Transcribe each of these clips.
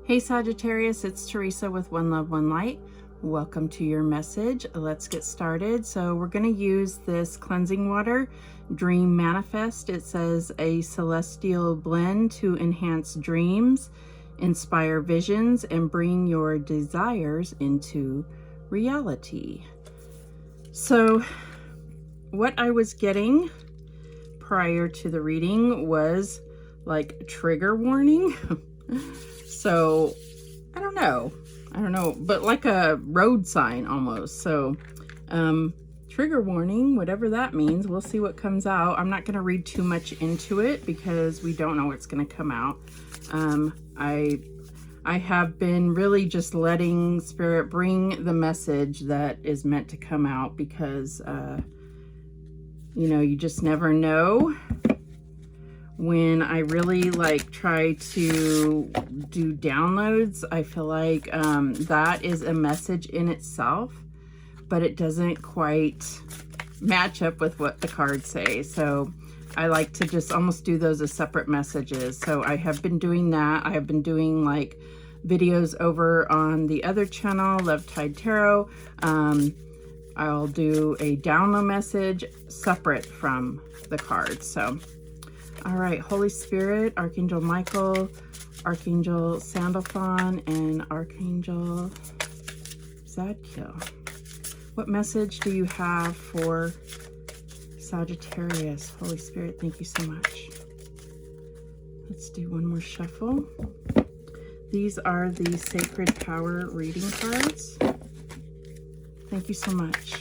Hey Sagittarius, it's Teresa with One Love, One Light. Welcome to your message. Let's get started. So we're going to use this cleansing water, Dream Manifest. It says a celestial blend to enhance dreams, inspire visions, and bring your desires into reality. So what I was getting prior to the reading was like trigger warning. So I don't know, but like a road sign almost. So trigger warning, whatever that means, we'll see what comes out. I'm not going to read too much into it because we don't know what's going to come out. I have been really just letting Spirit bring the message that is meant to come out because you know, you just never know. When I really like try to do downloads, I feel like that is a message in itself, but it doesn't quite match up with what the cards say. So I like to just almost do those as separate messages. So I have been doing that. I have been doing like videos over on the other channel, Love Tide Tarot. I'll do a download message separate from the cards. So all right, Holy Spirit, Archangel Michael, Archangel Sandalphon, and Archangel Zadkiel. What message do you have for Sagittarius? Holy Spirit, thank you so much. Let's do one more shuffle. These are the Sacred Power reading cards. Thank you so much.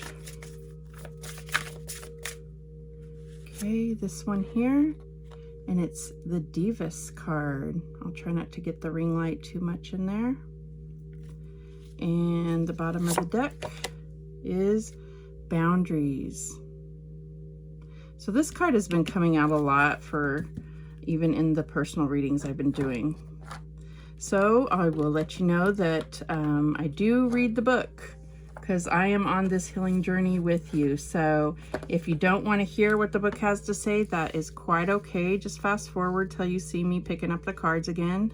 Okay, this one here. And it's the Divas card. I'll try not to get the ring light too much in there. And the bottom of the deck is Boundaries. So this card has been coming out a lot for even in the personal readings I've been doing. So I will let you know that I do read the book, because I am on this healing journey with you. So if you don't want to hear what the book has to say, that is quite okay. Just fast forward till you see me picking up the cards again.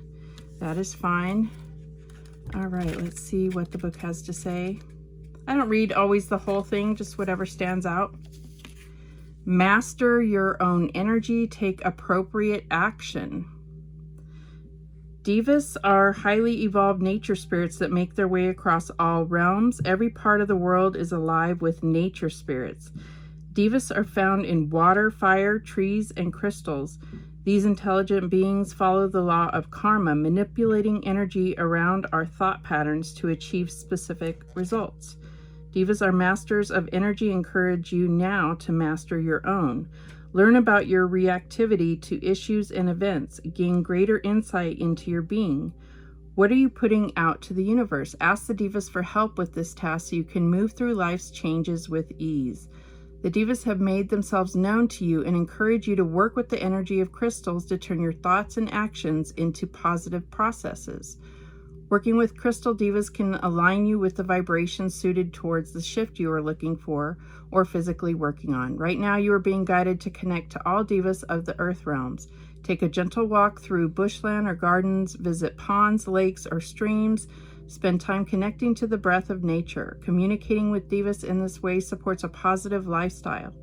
That is fine. All right, let's see what the book has to say. I don't read always the whole thing, just whatever stands out. Master your own energy, take appropriate action. Divas are highly evolved nature spirits that make their way across all realms. Every part of the world is alive with nature spirits. Divas are found in water, fire, trees, and crystals. These intelligent beings follow the law of karma, manipulating energy around our thought patterns to achieve specific results. Divas are masters of energy. Encourage you now to master your own. Learn about your reactivity to issues and events. Gain greater insight into your being. What are you putting out to the universe? Ask the Divas for help with this task so you can move through life's changes with ease. The Divas have made themselves known to you and encourage you to work with the energy of crystals to turn your thoughts and actions into positive processes. Working with crystal Divas can align you with the vibration suited towards the shift you are looking for or physically working on. Right now, you are being guided to connect to all Divas of the earth realms. Take a gentle walk through bushland or gardens, visit ponds, lakes, or streams. Spend time connecting to the breath of nature. Communicating with Divas in this way supports a positive lifestyle.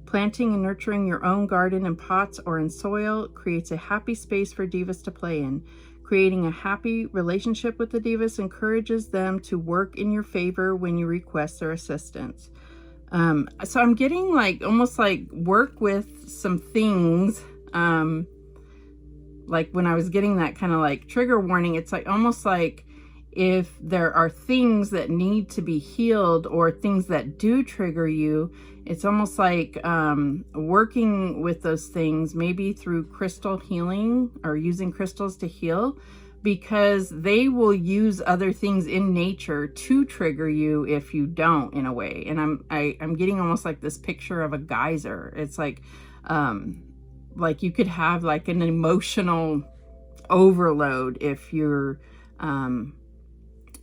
Planting and nurturing your own garden in pots or in soil creates a happy space for Divas to play in. Creating a happy relationship with the Divas encourages them to work in your favor when you request their assistance. So I'm getting like almost like work with some things. Like when I was getting that kind of like trigger warning, it's like almost like if there are things that need to be healed or things that do trigger you, it's almost like working with those things, maybe through crystal healing or using crystals to heal, because they will use other things in nature to trigger you if you don't, in a way. And I'm getting almost like this picture of a geyser. It's like you could have like an emotional overload if you're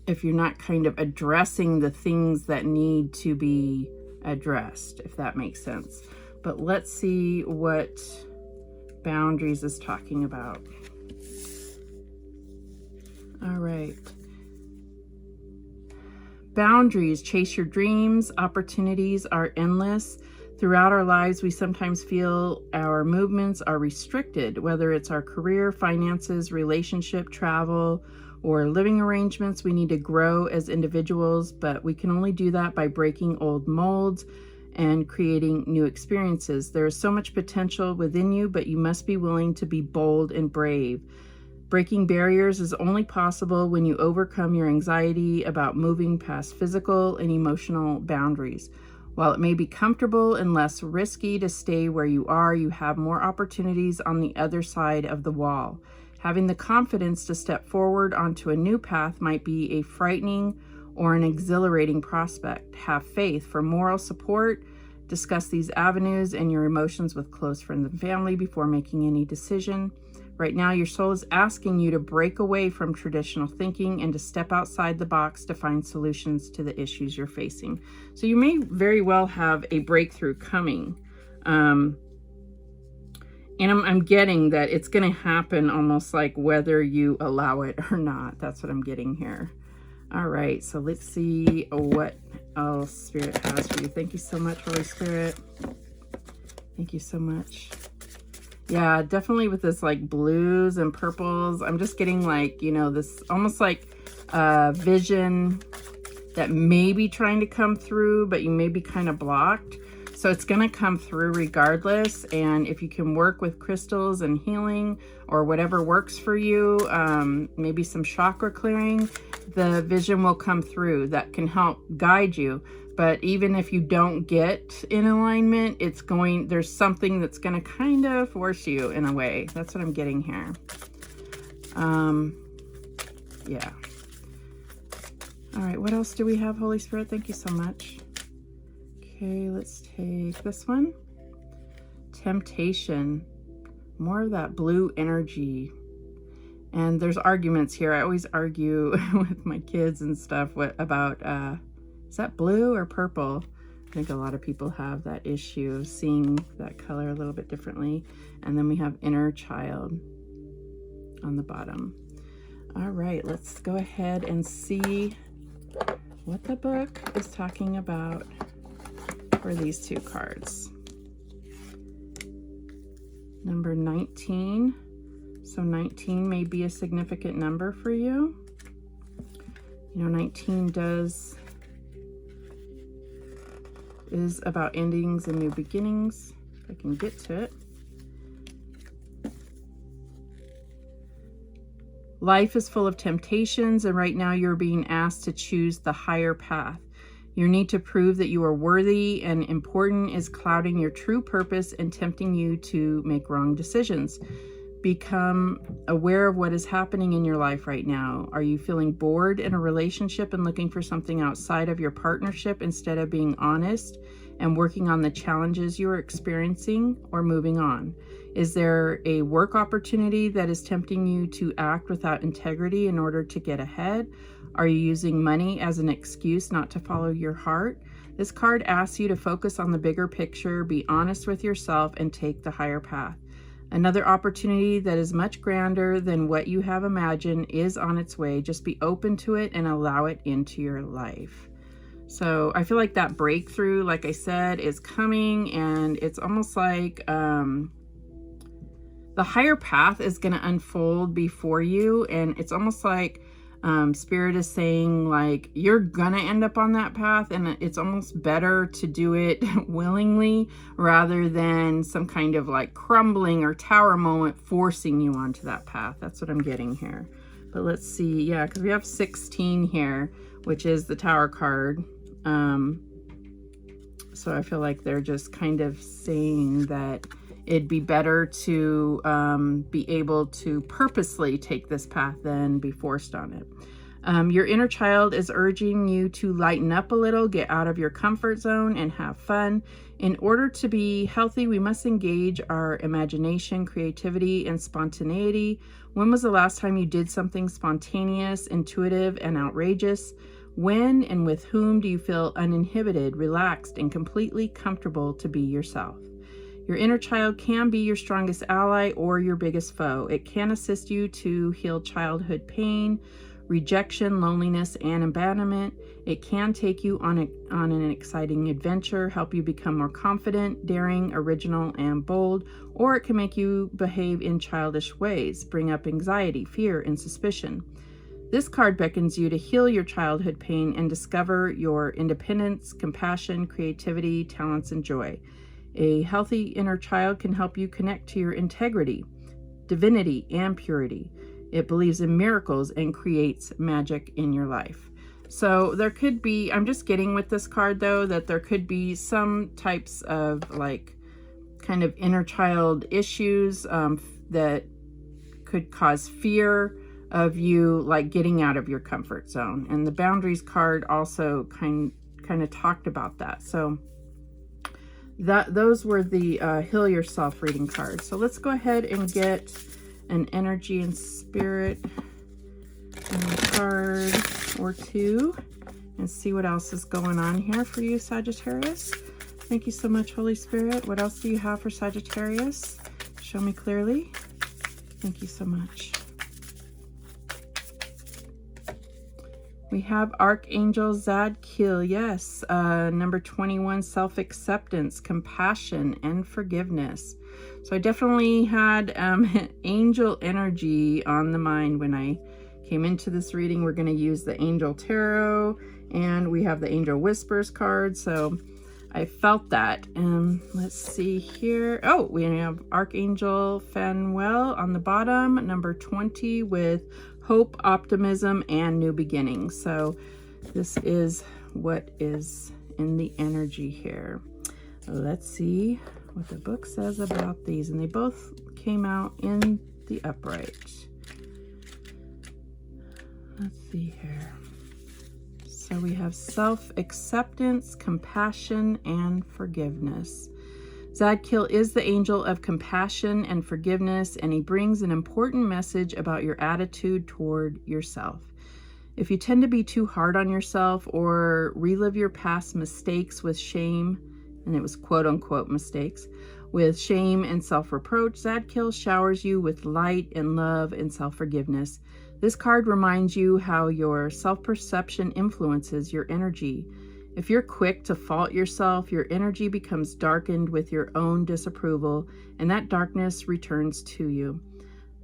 not kind of addressing the things that need to be addressed, if that makes sense. But let's see what Boundaries is talking about. All right. Boundaries. Chase your dreams. Opportunities are endless. Throughout our lives, we sometimes feel our movements are restricted, whether it's our career, finances, relationship, travel, or living arrangements. We need to grow as individuals, but we can only do that by breaking old molds and creating new experiences. There is so much potential within you, but you must be willing to be bold and brave. Breaking barriers is only possible when you overcome your anxiety about moving past physical and emotional boundaries. While it may be comfortable and less risky to stay where you are, you have more opportunities on the other side of the wall. Having the confidence to step forward onto a new path might be a frightening or an exhilarating prospect. Have faith. For moral support, discuss these avenues and your emotions with close friends and family before making any decision. Right now, your soul is asking you to break away from traditional thinking and to step outside the box to find solutions to the issues you're facing. So you may very well have a breakthrough coming. And I'm getting that it's going to happen almost like whether you allow it or not. That's what I'm getting here. All right, so let's see what else Spirit has for you. Thank you so much, Holy Spirit. Thank you so much. Yeah, definitely with this like blues and purples, I'm just getting like, you know, this almost like vision that may be trying to come through, but you may be kind of blocked. So it's going to come through regardless. And if you can work with crystals and healing or whatever works for you, maybe some chakra clearing, the vision will come through that can help guide you. But even if you don't get in alignment, there's something that's going to kind of force you in a way. That's what I'm getting here. Yeah. All right, what else do we have, Holy Spirit? Thank you so much. Okay, let's take this one. Temptation. More of that blue energy. And there's arguments here. I always argue with my kids and stuff about, is that blue or purple? I think a lot of people have that issue of seeing that color a little bit differently. And then we have inner child on the bottom. All right, let's go ahead and see what the book is talking about for these two cards. Number 19. So 19 may be a significant number for you. You know, 19 is about endings and new beginnings. If I can get to it. Life is full of temptations, and right now you're being asked to choose the higher path. Your need to prove that you are worthy and important is clouding your true purpose and tempting you to make wrong decisions. Become aware of what is happening in your life right now. Are you feeling bored in a relationship and looking for something outside of your partnership instead of being honest and working on the challenges you are experiencing, or moving on? Is there a work opportunity that is tempting you to act without integrity in order to get ahead? Are you using money as an excuse not to follow your heart? This card asks you to focus on the bigger picture, be honest with yourself, and take the higher path. Another opportunity that is much grander than what you have imagined is on its way. Just be open to it and allow it into your life. So I feel like that breakthrough, like I said, is coming, and it's almost like the higher path is going to unfold before you, and it's almost like Spirit is saying, like, you're gonna end up on that path, and it's almost better to do it willingly rather than some kind of like crumbling or tower moment forcing you onto that path. That's what I'm getting here. But let's see. Yeah, because we have 16 here, which is the Tower card. So I feel like they're just kind of saying that it'd be better to be able to purposely take this path than be forced on it. Your inner child is urging you to lighten up a little, get out of your comfort zone, and have fun. In order to be healthy, we must engage our imagination, creativity, and spontaneity. When was the last time you did something spontaneous, intuitive, and outrageous? When and with whom do you feel uninhibited, relaxed, and completely comfortable to be yourself? Your inner child can be your strongest ally or your biggest foe. It can assist you to heal childhood pain, rejection, loneliness, and abandonment. It can take you on an exciting adventure, help you become more confident, daring, original, and bold, or it can make you behave in childish ways, bring up anxiety, fear, and suspicion. This card beckons you to heal your childhood pain and discover your independence, compassion, creativity, talents, and joy. A healthy inner child can help you connect to your integrity, divinity, and purity. It believes in miracles and creates magic in your life. So there could be, I'm just getting with this card though, that there could be some types of like kind of inner child issues that could cause fear of you like getting out of your comfort zone. And the boundaries card also kind of talked about that. So those were the heal yourself reading cards. So let's go ahead and get an energy and spirit card or two and see what else is going on here for you, Sagittarius. Thank you so much, Holy Spirit. What else do you have for Sagittarius? Show me clearly. Thank you so much. We have Archangel Zadkiel, yes. Number 21, self-acceptance, compassion, and forgiveness. So I definitely had angel energy on the mind when I came into this reading. We're going to use the Angel Tarot, and we have the Angel Whispers card. So I felt that. Let's see here. Oh, we have Archangel Fanuel on the bottom, number 20, with hope, optimism, and new beginnings. So this is what is in the energy here. Let's see what the book says about these. And they both came out in the upright. Let's see here. So we have self-acceptance, compassion, and forgiveness. Zadkiel is the angel of compassion and forgiveness, and he brings an important message about your attitude toward yourself. If you tend to be too hard on yourself or relive your past mistakes with shame, and it was quote-unquote mistakes, with shame and self-reproach, Zadkiel showers you with light and love and self-forgiveness. This card reminds you how your self-perception influences your energy. If you're quick to fault yourself, your energy becomes darkened with your own disapproval, and that darkness returns to you.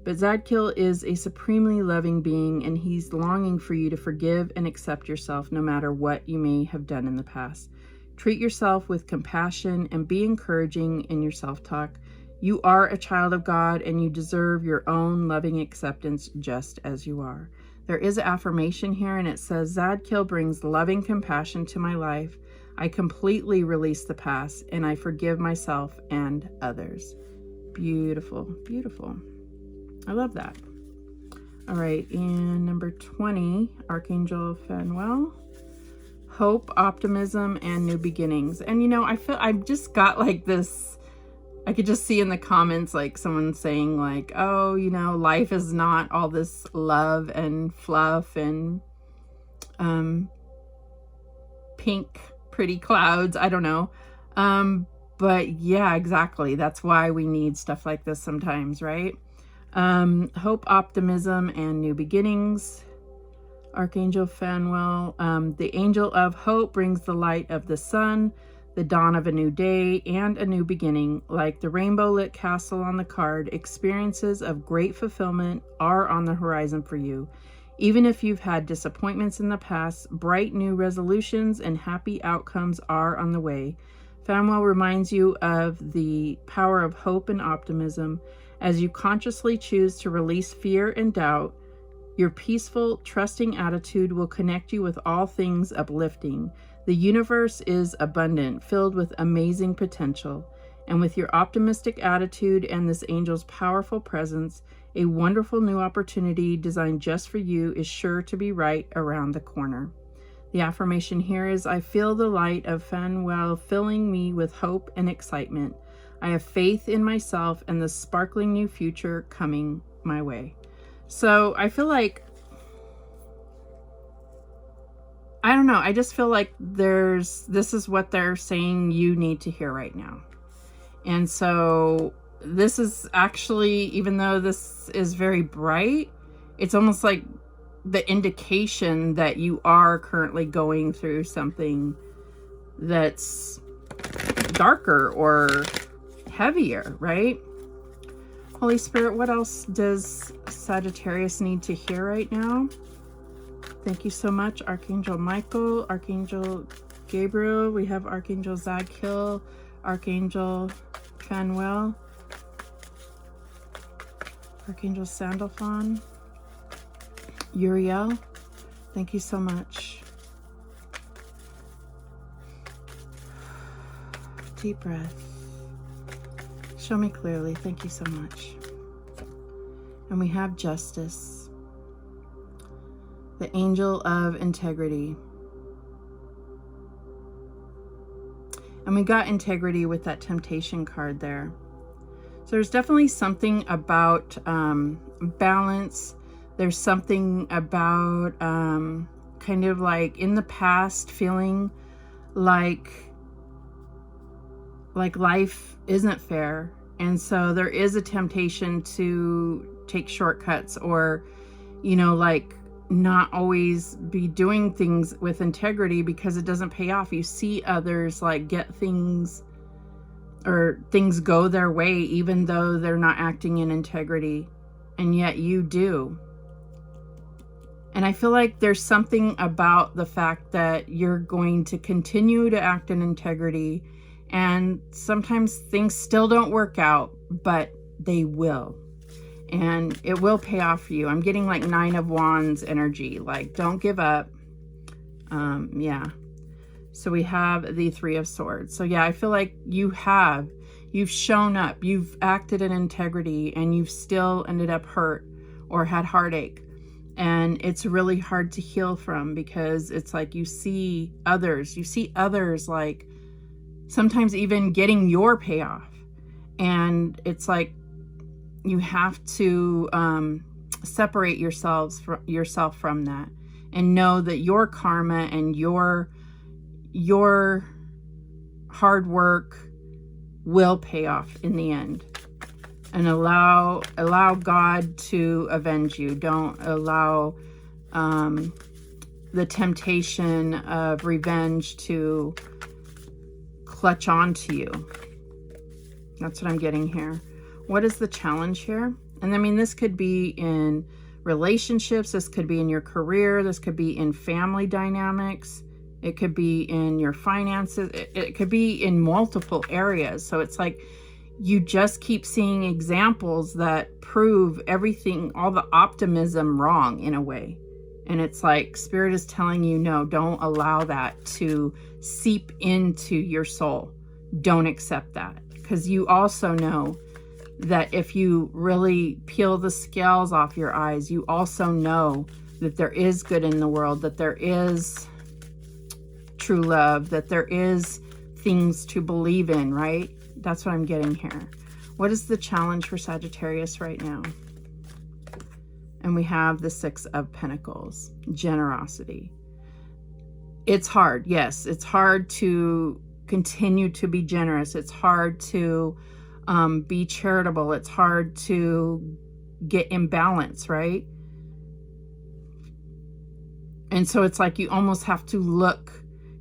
But Zadkiel is a supremely loving being, and he's longing for you to forgive and accept yourself no matter what you may have done in the past. Treat yourself with compassion and be encouraging in your self-talk. You are a child of God, and you deserve your own loving acceptance just as you are. There is an affirmation here, and it says, Zadkiel brings loving compassion to my life. I completely release the past, and I forgive myself and others. Beautiful, beautiful. I love that. All right, and number 20, Archangel Fanuel. Hope, optimism, and new beginnings. And you know, I feel I've just got like this, I could just see in the comments like someone saying like, oh, you know, life is not all this love and fluff and pink pretty clouds. I don't know. But yeah, exactly. That's why we need stuff like this sometimes, right? Hope, optimism, and new beginnings. Archangel Fanuel, the angel of hope, brings the light of the sun, the dawn of a new day, and a new beginning. Like the rainbow-lit castle on the card, experiences of great fulfillment are on the horizon for you. Even if you've had disappointments in the past, bright new resolutions and happy outcomes are on the way. Fanuel reminds you of the power of hope and optimism. As you consciously choose to release fear and doubt, your peaceful, trusting attitude will connect you with all things uplifting. The universe is abundant, filled with amazing potential. And with your optimistic attitude and this angel's powerful presence, a wonderful new opportunity designed just for you is sure to be right around the corner. The affirmation here is, I feel the light of Fanuel filling me with hope and excitement. I have faith in myself and the sparkling new future coming my way. So I feel like, I don't know, I just feel like this is what they're saying you need to hear right now. And so this is actually, even though this is very bright, it's almost like the indication that you are currently going through something that's darker or heavier, right? Holy Spirit, what else does Sagittarius need to hear right now? Thank you so much, Archangel Michael, Archangel Gabriel. We have Archangel Zadkiel, Archangel Fanuel, Archangel Sandalphon, Uriel. Thank you so much. Deep breath. Show me clearly. Thank you so much. And we have Justice, the angel of integrity. And we got integrity with that temptation card there. So there's definitely something about balance. There's something about kind of like in the past feeling like life isn't fair. And so there is a temptation to take shortcuts or, you know, like not always be doing things with integrity because it doesn't pay off. You see others like get things or things go their way even though they're not acting in integrity, and yet you do. And I feel like there's something about the fact that you're going to continue to act in integrity, and sometimes things still don't work out, but they will. And it will pay off for you. I'm getting like 9 of Wands energy, like don't give up. Yeah. So we have the 3 of Swords. So yeah, I feel like you've shown up, you've acted in integrity, and you've still ended up hurt or had heartache. And it's really hard to heal from because it's like you see others like sometimes even getting your payoff. And it's like you have to separate yourself from that and know that your karma and your hard work will pay off in the end. And allow God to avenge you. Don't allow the temptation of revenge to clutch onto you. That's what I'm getting here. What is the challenge here? And I mean, this could be in relationships. This could be in your career. This could be in family dynamics. It could be in your finances. It could be in multiple areas. So it's like you just keep seeing examples that prove everything, all the optimism wrong in a way. And it's like Spirit is telling you, no, don't allow that to seep into your soul. Don't accept that. Because you also know that if you really peel the scales off your eyes, you also know that there is good in the world, that there is true love, that there is things to believe in, right? That's what I'm getting here. What is the challenge for Sagittarius right now? And we have the 6 of Pentacles, generosity. It's hard. Yes, it's hard to continue to be generous. It's hard to be charitable. It's hard to get in balance, right? And so it's like you almost have to look.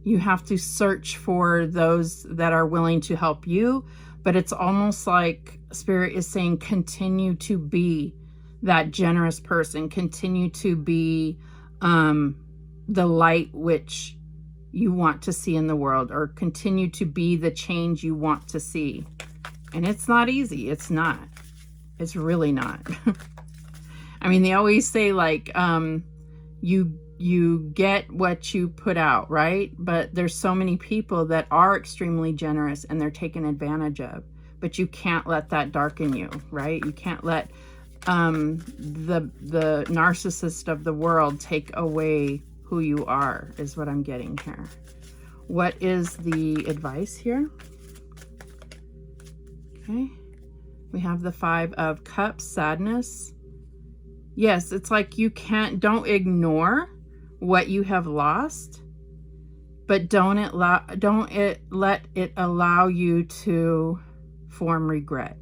You have to search for those that are willing to help you. But it's almost like Spirit is saying, continue to be that generous person. Continue to be the light which you want to see in the world, or continue to be the change you want to see. And it's not easy. It's not. It's really not. I mean, they always say like, you get what you put out, right? But there's so many people that are extremely generous and they're taken advantage of. But you can't let that darken you, right? You can't let the narcissist of the world take away who you are, is what I'm getting here. What is the advice here? Okay. We have the 5 of Cups, sadness. Yes, it's like don't ignore what you have lost, but don't let it allow you to form regret.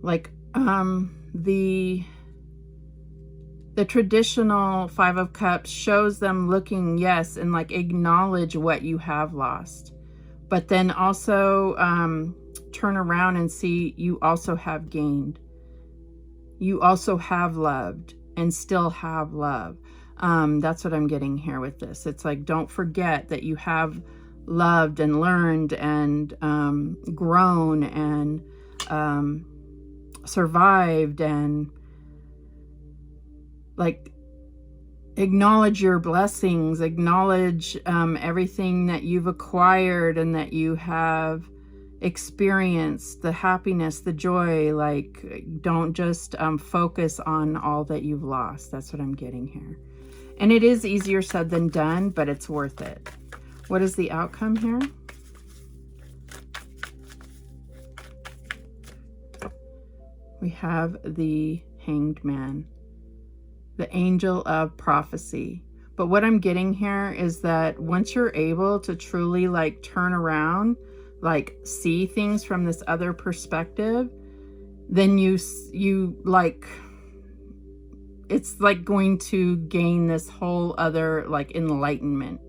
Like the The traditional Five of Cups shows them looking, yes, and like acknowledge what you have lost. But then also turn around and see you also have gained. You also have loved and still have love. That's what I'm getting here with this. It's like, don't forget that you have loved and learned and grown and survived, and like acknowledge your blessings, acknowledge everything that you've acquired and that you have experienced, the happiness, the joy. Like, don't just focus on all that you've lost. That's what I'm getting here. And it is easier said than done, but it's worth it. What is the outcome here? We have the Hanged Man, the angel of prophecy. But what I'm getting here is that once you're able to truly like turn around, like see things from this other perspective, then you like, it's like going to gain this whole other like enlightenment.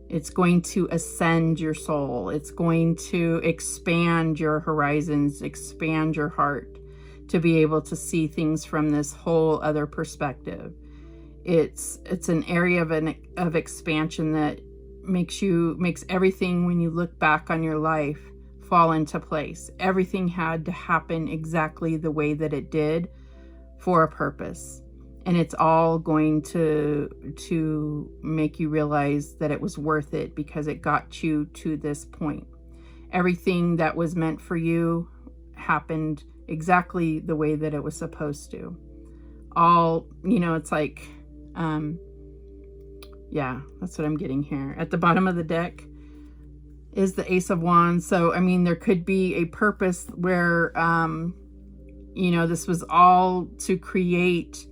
It's going to ascend your soul. It's going to expand your horizons, expand your heart to be able to see things from this whole other perspective. It's an area of expansion that makes everything, when you look back on your life, fall into place. Everything had to happen exactly the way that it did for a purpose. And it's all going to make you realize that it was worth it because it got you to this point. Everything that was meant for you happened exactly the way that it was supposed to. All, it's like, yeah, that's what I'm getting here. At the bottom of the deck is the Ace of Wands. So, I mean, there could be a purpose where, this was all to create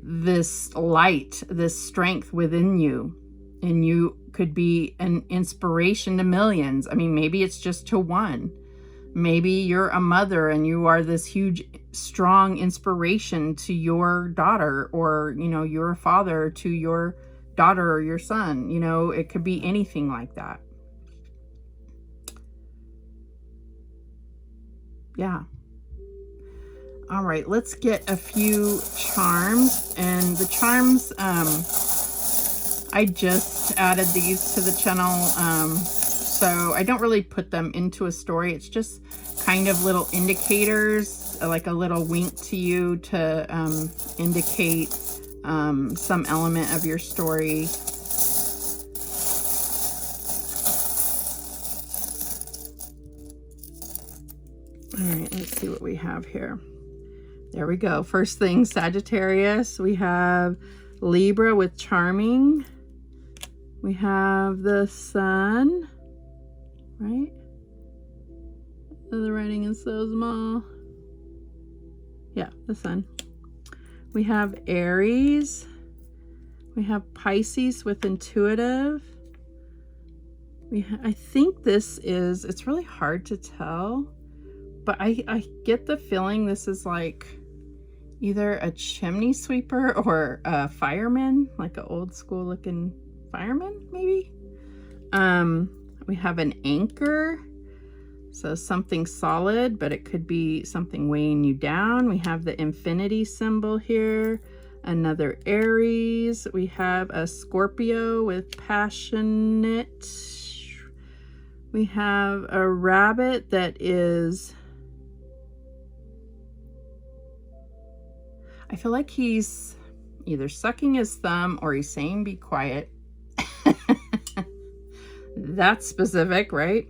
this light, this strength within you. And you could be an inspiration to millions. I mean, maybe it's just to one. Maybe you're a mother and you are this huge, strong inspiration to your daughter, or, you're a father to your daughter or your son. It could be anything like that. Yeah. All right, let's get a few charms. And the charms, I just added these to the channel. So I don't really put them into a story. It's just kind of little indicators, like a little wink to you to indicate some element of your story. All right, let's see what we have here. There we go. First thing, Sagittarius. We have Libra with charming. We have the Sun, right? The writing is so small. Yeah, the Sun. We have Aries. We have Pisces with intuitive. I think this is, it's really hard to tell, but I get the feeling this is like either a chimney sweeper or a fireman, like an old school looking fireman, maybe. We have an anchor, so something solid, but it could be something weighing you down. We have the infinity symbol here, another Aries. We have a Scorpio with passionate. We have a rabbit that is, I feel like he's either sucking his thumb or he's saying be quiet. That's specific, right?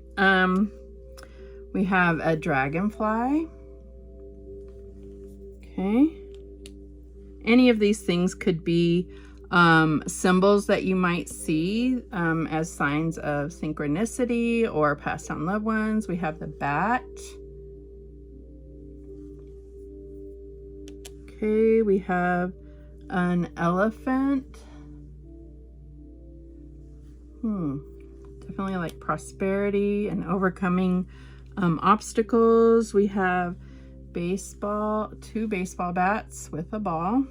We have a dragonfly. Okay. Any of these things could be symbols that you might see as signs of synchronicity or passed on loved ones. We have the bat. Okay, we have an elephant. Definitely like prosperity and overcoming obstacles. We have Baseball, 2 baseball bats with a ball.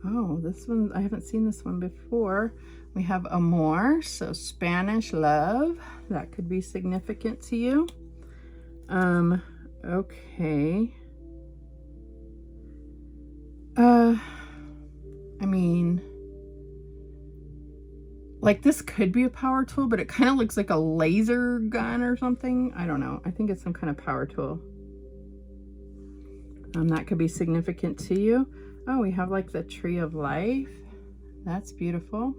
Oh, this one, I haven't seen this one before. We have amor, so Spanish love. That could be significant to you. Okay. I mean, like this could be a power tool, but it kind of looks like a laser gun or something. I don't know. I think it's some kind of power tool. That could be significant to you. Oh, we have like the tree of life. That's beautiful.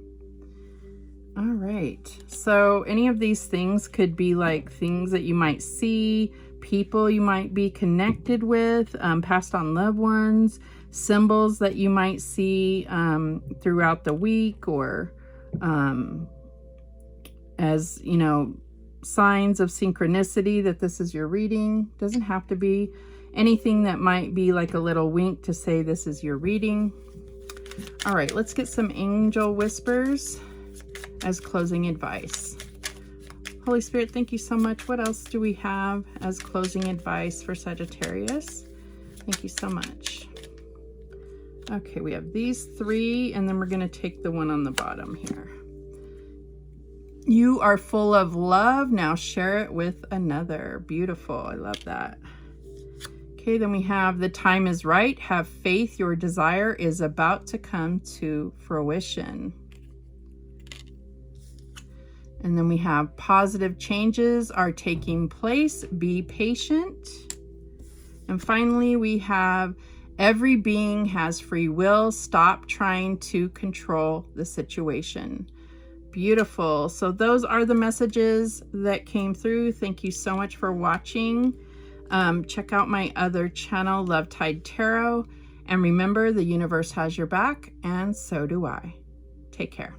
All right. So any of these things could be like things that you might see, people you might be connected with, passed on loved ones, symbols that you might see throughout the week, or as, you know, signs of synchronicity that this is your reading. Doesn't have to be anything that might be like a little wink to say this is your reading. All right, let's get some angel whispers as closing advice. Holy Spirit, thank you so much. What else do we have as closing advice for Sagittarius? Thank you so much. Okay, we have these 3, and then we're going to take the one on the bottom here. You are full of love. Now share it with another. Beautiful. I love that. Okay, then we have the time is right. Have faith. Your desire is about to come to fruition. And then we have positive changes are taking place. Be patient. And finally, we have every being has free will. Stop trying to control the situation. Beautiful. So those are the messages that came through. Thank you so much for watching. Check out my other channel, Love Tide Tarot. And remember, the universe has your back, and so do I. Take care.